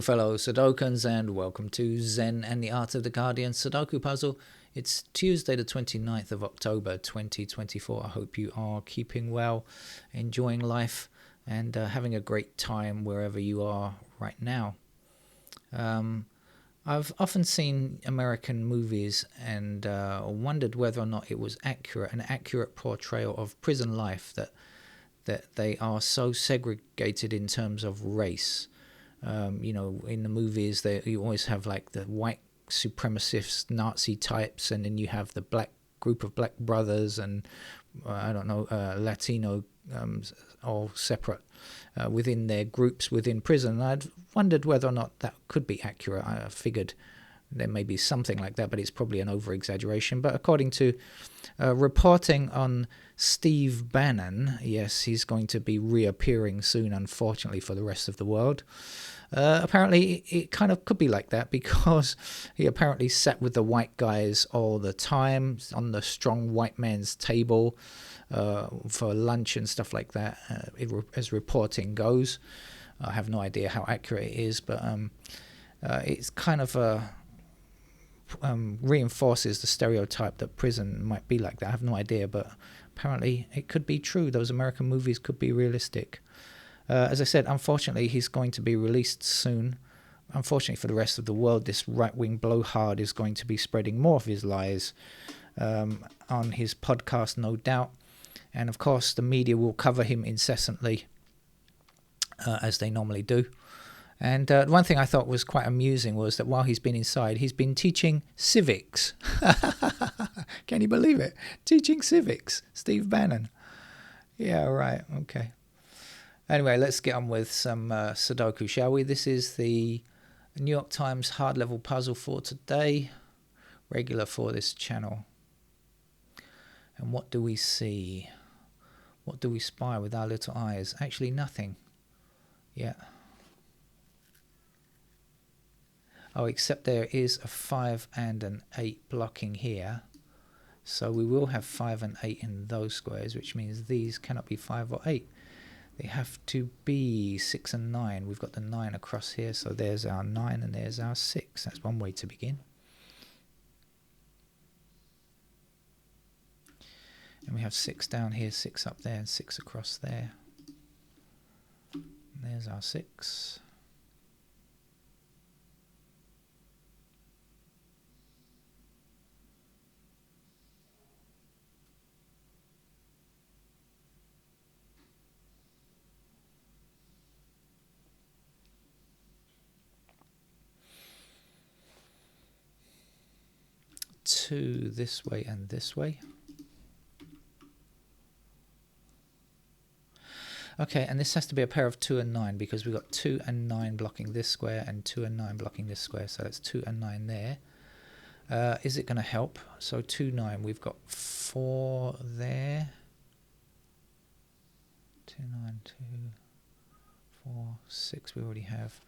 Hello, fellow Sudokans, and welcome to Zen and the Art of the Guardian Sudoku Puzzle. It's Tuesday, the 29th of October, 2024. I hope you are keeping well, enjoying life, and having a great time wherever you are right now. I've often seen American movies and wondered whether or not it was an accurate portrayal of prison life, that they are so segregated in terms of race. In the movies, you always have like the white supremacist Nazi types, and then you have the black group of black brothers and Latino, all separate within their groups within prison. I'd wondered whether or not that could be accurate. I figured there may be something like that, but it's probably an over-exaggeration. But according to reporting on Steve Bannon, yes, he's going to be reappearing soon, unfortunately, for the rest of the world. Apparently, it kind of could be like that because he apparently sat with the white guys all the time on the strong white man's table for lunch and stuff like that, as reporting goes. I have no idea how accurate it is, but it's kind of reinforces the stereotype that prison might be like that. I have no idea, but apparently it could be true. Those American movies could be realistic. As I said, unfortunately, he's going to be released soon. Unfortunately for the rest of the world, this right-wing blowhard is going to be spreading more of his lies on his podcast, no doubt. And of course, the media will cover him incessantly, as they normally do. And one thing I thought was quite amusing was that while he's been inside, he's been teaching civics. Can you believe it? Teaching civics, Steve Bannon. Yeah, right, okay. Anyway, let's get on with some Sudoku, shall we? This is the New York Times hard level puzzle for today, regular for this channel. And what do we see? What do we spy with our little eyes? Actually, nothing. Yeah. Oh, except there is a 5 and an 8 blocking here. So we will have 5 and 8 in those squares, which means these cannot be 5 or 8. They have to be 6 and 9. We've got the 9 across here, so there's our 9 and there's our 6. That's one way to begin. And we have 6 down here, 6 up there, and 6 across there. And there's our 6. Two this way and this way. Okay, and this has to be a pair of 2 and 9 because we've got 2 and 9 blocking this square and 2 and 9 blocking this square, so that's 2 and 9 there. Is it going to help? So 2, 9, we've got 4 there. 2, 9, 2, 4, 6 we already have.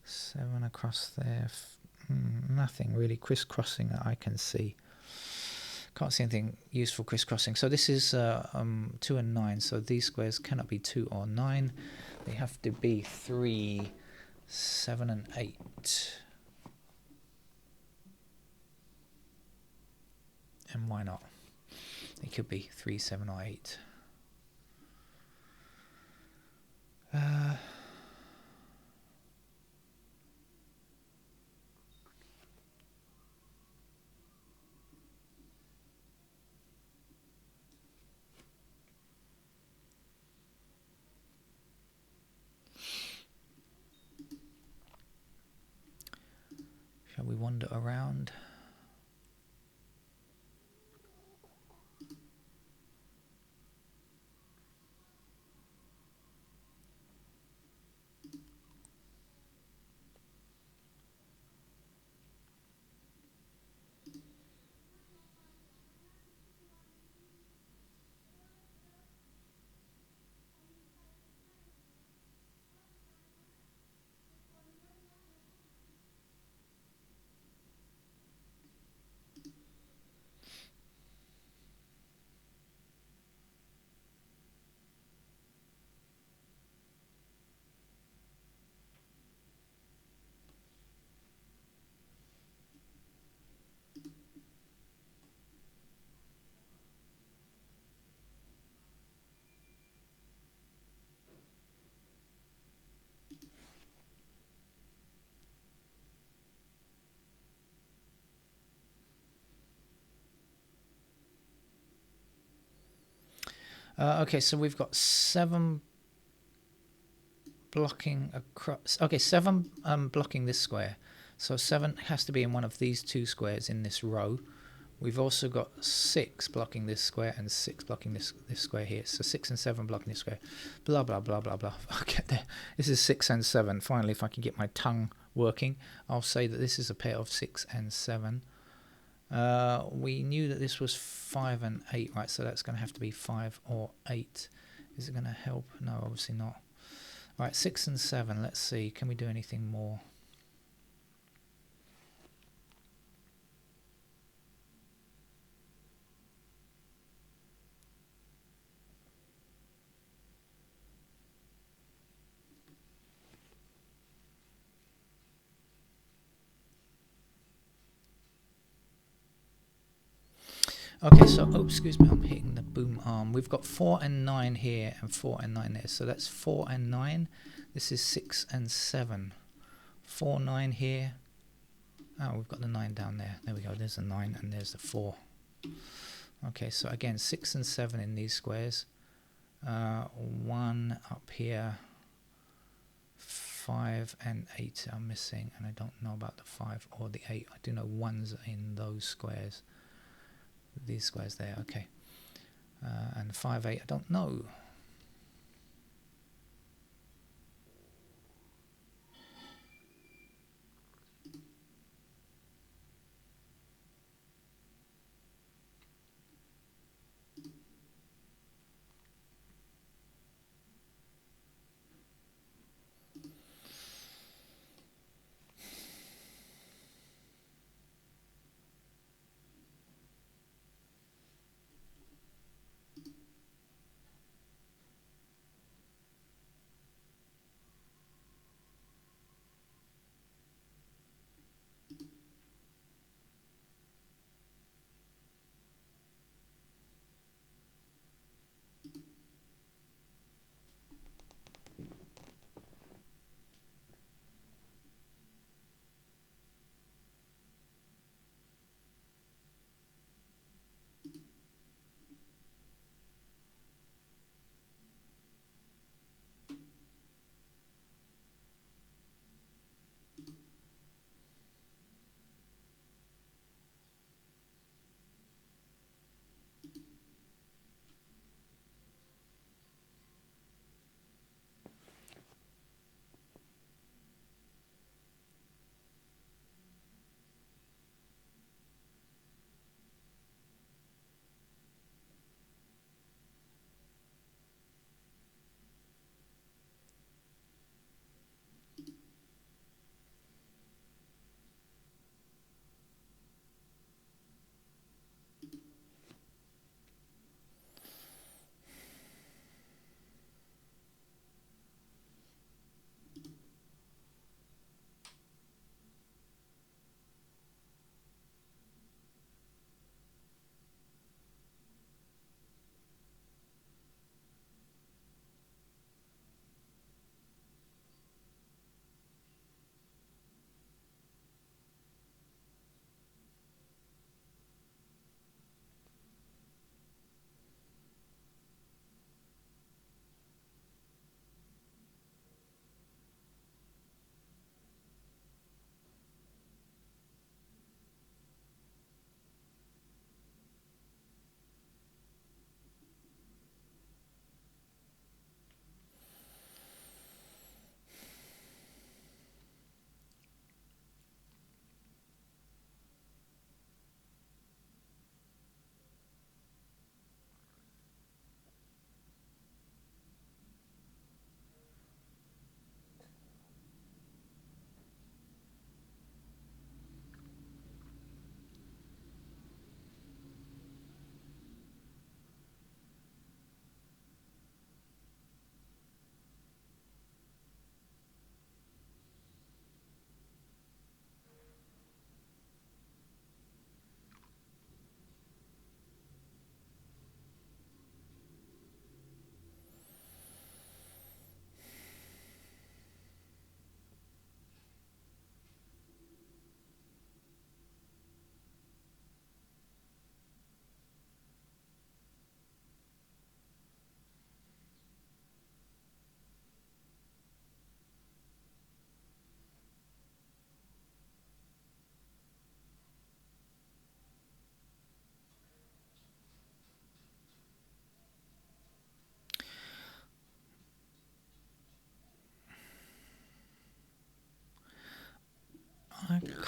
7 across there. Nothing really crisscrossing that I can see. Can't see anything useful crisscrossing. So this is 2 and 9. So these squares cannot be 2 or 9. They have to be 3, 7 and 8. And why not? It could be 3, 7 or 8. Shall we wander around? Okay, so we've got 7 blocking across. Okay, 7 blocking this square. So 7 has to be in one of these 2 squares in this row. We've also got 6 blocking this square and 6 blocking this square here. So 6 and 7 blocking this square. Blah, blah, blah, blah, blah. I'll get there. This is 6 and 7. Finally, if I can get my tongue working, I'll say that this is a pair of 6 and 7. We knew that this was 5 and 8, right? So that's going to have to be 5 or 8. Is it going to help? No, obviously not. All right, 6 and 7. Let's see. Can we do anything more? Okay, so, oh, excuse me, I'm hitting the boom arm. We've got 4 and 9 here and 4 and 9 there. So that's 4 and 9. This is 6 and 7. 4, 9 here. Oh, we've got the 9 down there. There we go. There's the 9 and there's the 4. Okay, so again, 6 and 7 in these squares. 1 up here. 5 and 8 are missing, and I don't know about the 5 or the 8. I do know 1's in those squares. These squares there, okay. And 5, 8, I don't know.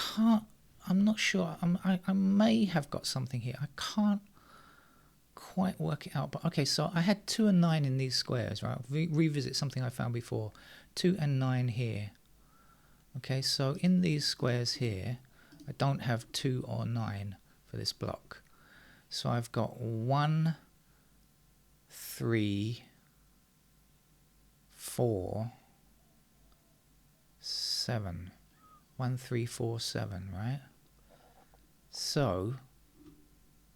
can't. I'm not sure. I may have got something here. I can't quite work it out. But okay, so I had 2 and 9 in these squares, right? Revisit something I found before. 2 and 9 here. Okay, so in these squares here, I don't have 2 or 9 for this block. So I've got 1, 3, 4, 7. 1, 3, 4, 7, right? So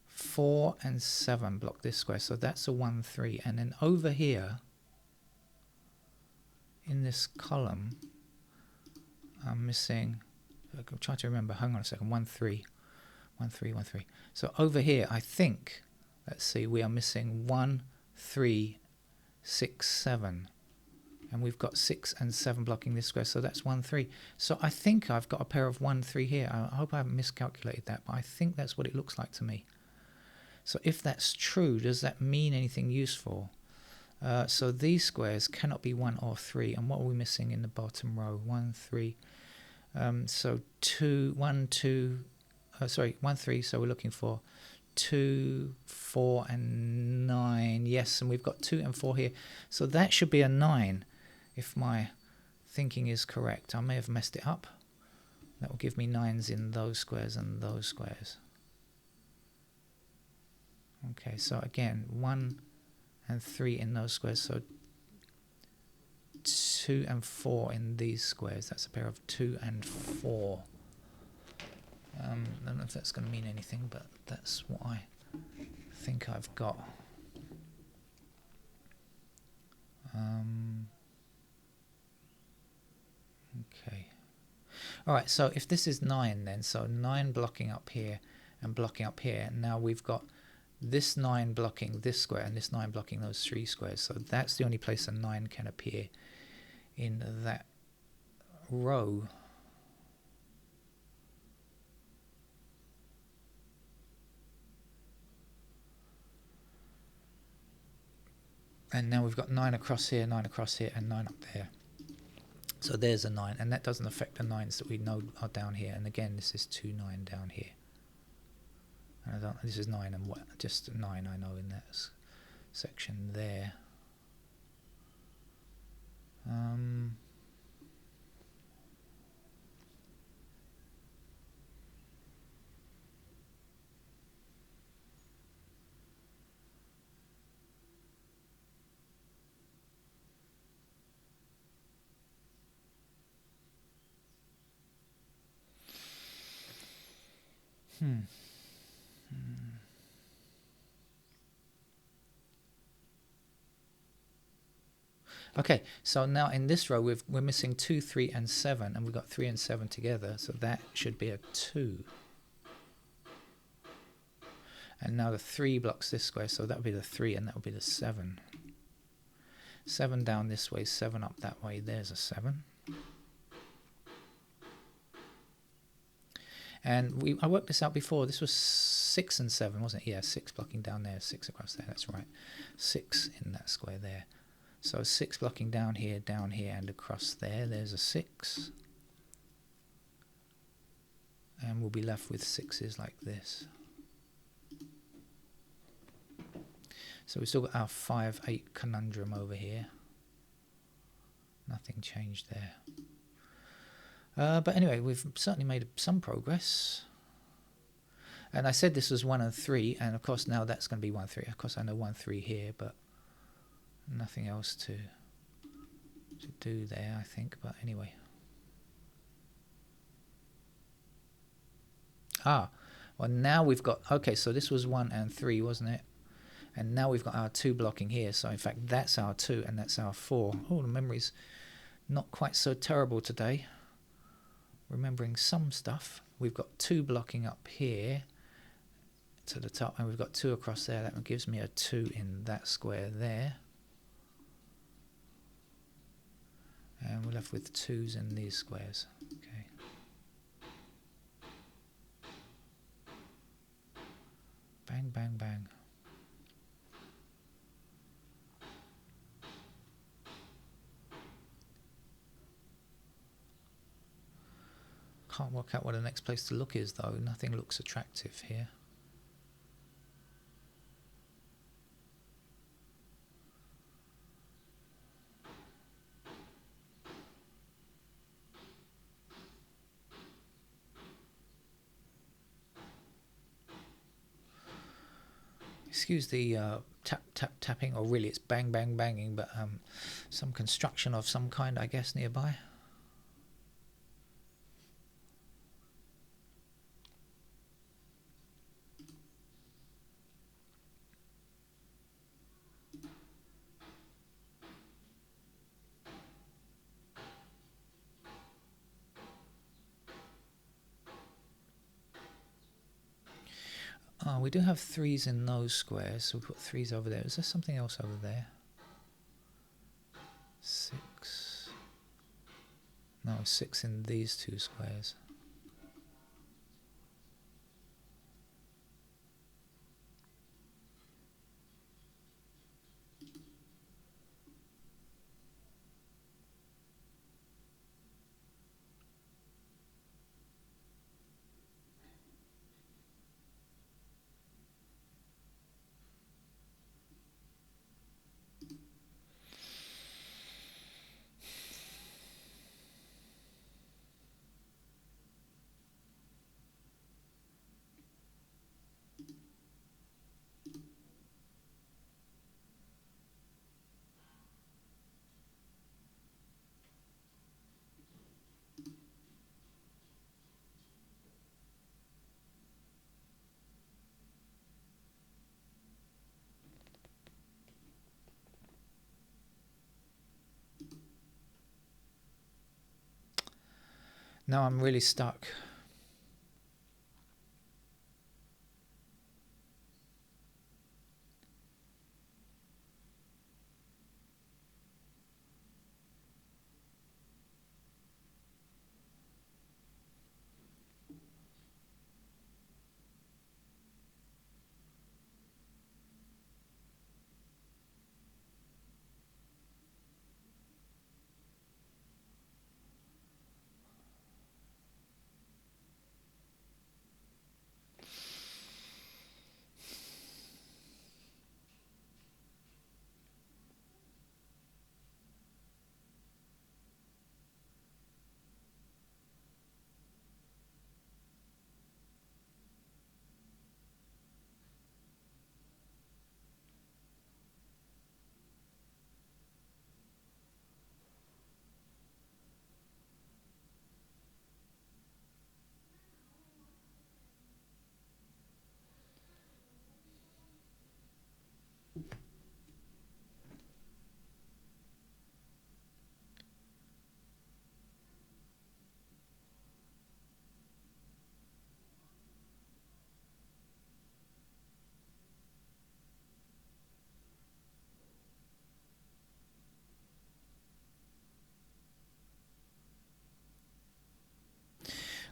4 and 7 block this square. So that's a 1, 3. And then over here, in this column, I'm missing, I'm trying to remember, hang on a second, 1, 3. 1, 3, 1, 3. So over here, I think, let's see, we are missing 1, 3, 6, 7. And we've got 6 and 7 blocking this square, so that's 1, 3. So I think I've got a pair of 1, 3 here. I hope I haven't miscalculated that, but I think that's what it looks like to me. So if that's true, does that mean anything useful? So these squares cannot be 1 or 3. And what are we missing in the bottom row? 1, 3. So 1, 3. So we're looking for 2, 4, and 9. Yes, and we've got 2 and 4 here. So that should be a 9, if my thinking is correct. I may have messed it up. That will give me 9s in those squares and those squares. Okay, so again, 1 and 3 in those squares. So 2 and 4 in these squares. That's a pair of 2 and 4. I don't know if that's going to mean anything, but that's what I think I've got. Okay. Alright, so if this is 9 then, so 9 blocking up here and blocking up here, now we've got this 9 blocking this square and this 9 blocking those 3 squares, so that's the only place a 9 can appear in that row. And now we've got 9 across here, 9 across here, and 9 up there. So there's a 9, and that doesn't affect the 9s that we know are down here. And again, this is 2, 9 down here. And this is 9 and what? Just 9 I know in that section there. Okay, so now in this row we're missing 2, 3, and 7, and we've got 3 and 7 together, so that should be a 2. And now the 3 blocks this square, so that would be the 3, and that would be the 7. 7 down this way, 7 up that way, there's a 7. And I worked this out before, this was 6 and 7, wasn't it? Yeah, 6 blocking down there, 6 across there, that's right. 6 in that square there. So 6 blocking down here, and across there, there's a 6. And we'll be left with 6s like this. So we've still got our 5, 8 conundrum over here. Nothing changed there. But anyway, we've certainly made some progress. And I said this was 1 and 3, and of course now that's going to be 1, 3. Of course I know 1, 3 here, but nothing else to do there, I think. But anyway. Well now we've got, okay, so this was 1 and 3, wasn't it? And now we've got our 2 blocking here. So in fact, that's our 2 and that's our 4. Oh, the memory's not quite so terrible today. Remembering some stuff. We've got 2 blocking up here to the top, and we've got 2 across there. That gives me a 2 in that square there. And we're left with 2s in these squares. Okay. Bang, bang, bang. can't work out where the next place to look is though. Nothing looks attractive here. Excuse the tapping, or really it's bang bang banging, but some construction of some kind, I guess, nearby. We do have 3s in those squares, so we put 3s over there. Is there something else over there? 6. No, 6 in these 2 squares. Now I'm really stuck.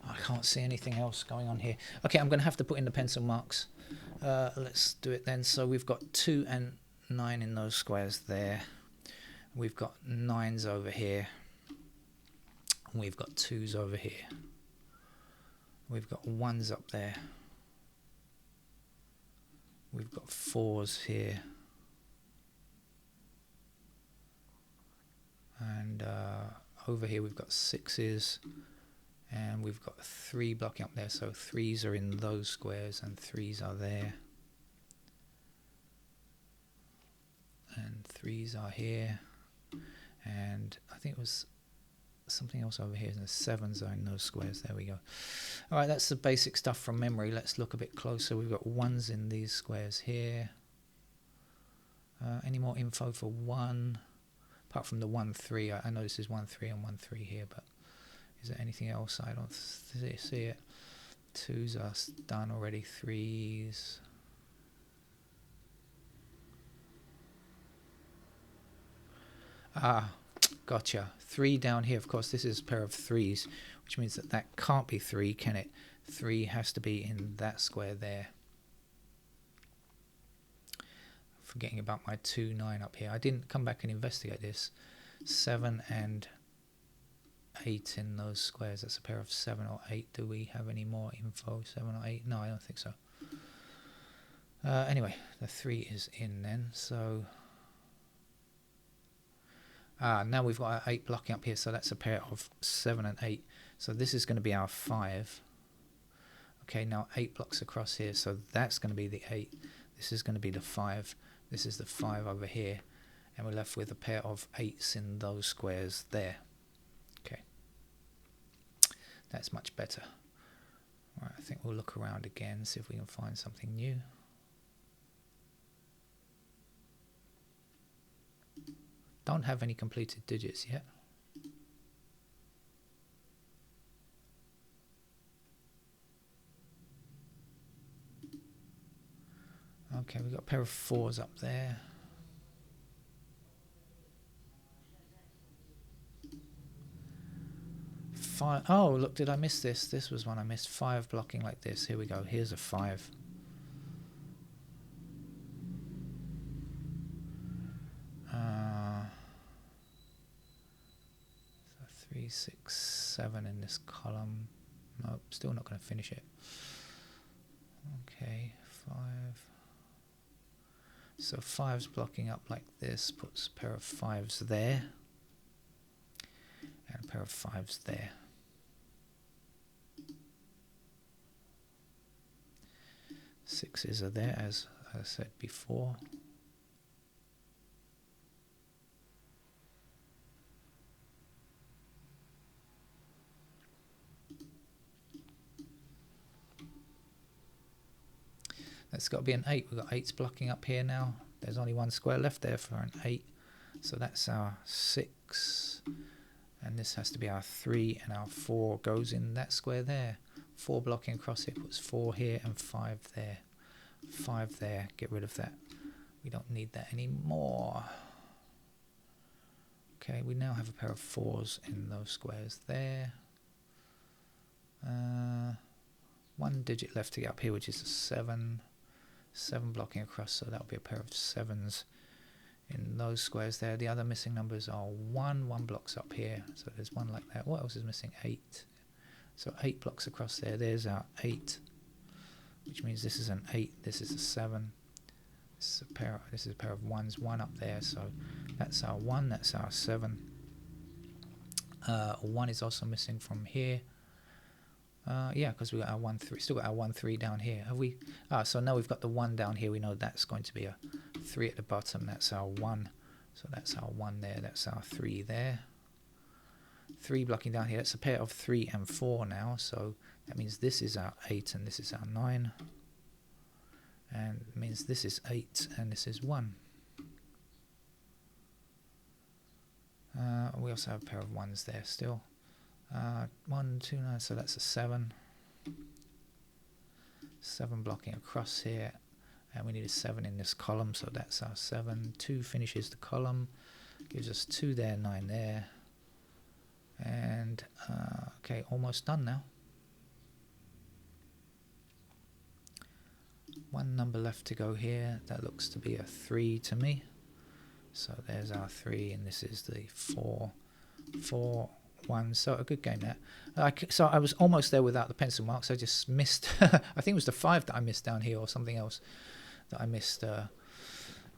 I can't see anything else going on here. Okay, I'm going to have to put in the pencil marks. Let's do it then. So we've got 2 and 9 in those squares there. We've got 9s over here. We've got 2s over here. We've got 1s up there. We've got 4s here. And over here we've got 6s. And we've got 3 blocking up there, so 3s are in those squares and 3s are there. And 3s are here. And I think it was something else over here. And the 7s are in those squares. There we go. All right, that's the basic stuff from memory. Let's look a bit closer. We've got 1s in these squares here. Any more info for 1? Apart from the 1, 3. I know this is 1, 3 and 1, 3 here, but is there anything else? I don't see it. 2s are done already. 3s. Ah, gotcha. 3 down here. Of course, this is a pair of 3s, which means that can't be 3, can it? 3 has to be in that square there. Forgetting about my 2, 9 up here. I didn't come back and investigate this. 7 and 8 in those squares. That's a pair of 7 or 8. Do we have any more info? 7 or 8? No, I don't think so. Anyway, the 3 is in then, so now we've got our 8 blocking up here, so that's a pair of 7 and 8. So this is going to be our 5. Okay, now 8 blocks across here, so that's going to be the 8. This is going to be the 5. This is the 5 over here, and we're left with a pair of 8s in those squares there. Okay, that's much better. All right, I think we'll look around again, see if we can find something new. Don't have any completed digits yet. Okay, we've got a pair of 4s up there. Five. Oh, look, did I miss this? This was one I missed. 5 blocking like this. Here we go. Here's a 5. So 3, 6, 7 in this column. Nope, still not going to finish it. Okay, 5. So 5's blocking up like this. Puts a pair of 5s there. And a pair of 5s there. Sixes are there, as I said before. That's got to be an 8. We've got 8s blocking up here now. There's only one square left there for an 8. So that's our 6. And this has to be our 3, and our 4 goes in that square there. 4 blocking across here, puts 4 here and 5 there. 5 there, get rid of that. We don't need that anymore. Okay, we now have a pair of 4s in those squares there. 1 digit left to get up here, which is a 7. 7 blocking across, so that'll be a pair of 7s in those squares there. The other missing numbers are 1. 1 blocks up here, so there's 1 like that. What else is missing? 8. So 8 blocks across there. There's our 8, which means this is an 8. This is a 7. This is a pair of 1s. 1 up there, so that's our 1. That's our 7. 1 is also missing from here. Yeah, because we got our 1, 3. Still got our 1, 3 down here. Have we? So now we've got the 1 down here. We know that's going to be a 3 at the bottom. That's our 1. So that's our 1 there. That's our 3 there. 3 blocking down here. That's a pair of 3 and 4 now. So that means this is our 8 and this is our 9. And it means this is 8 and this is 1. We also have a pair of 1s there still. 1, 2, 9, so that's a 7. 7 blocking across here, and we need a 7 in this column, so that's our 7. 2 finishes the column, gives us 2 there, 9 there, and okay, almost done now. 1 number left to go here. That looks to be a 3 to me, so there's our 3, and this is the 4, 4, 1. So a good game there. So I was almost there without the pencil marks. I just missed I think it was the 5 that I missed down here, or something else that I missed.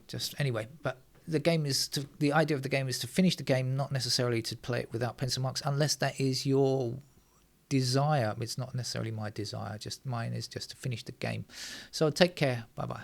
Just anyway, but the game is the idea of the game is to finish the game, not necessarily to play it without pencil marks, unless that is your desire. It's not necessarily my desire, just mine is just to finish the game. So take care. Bye bye.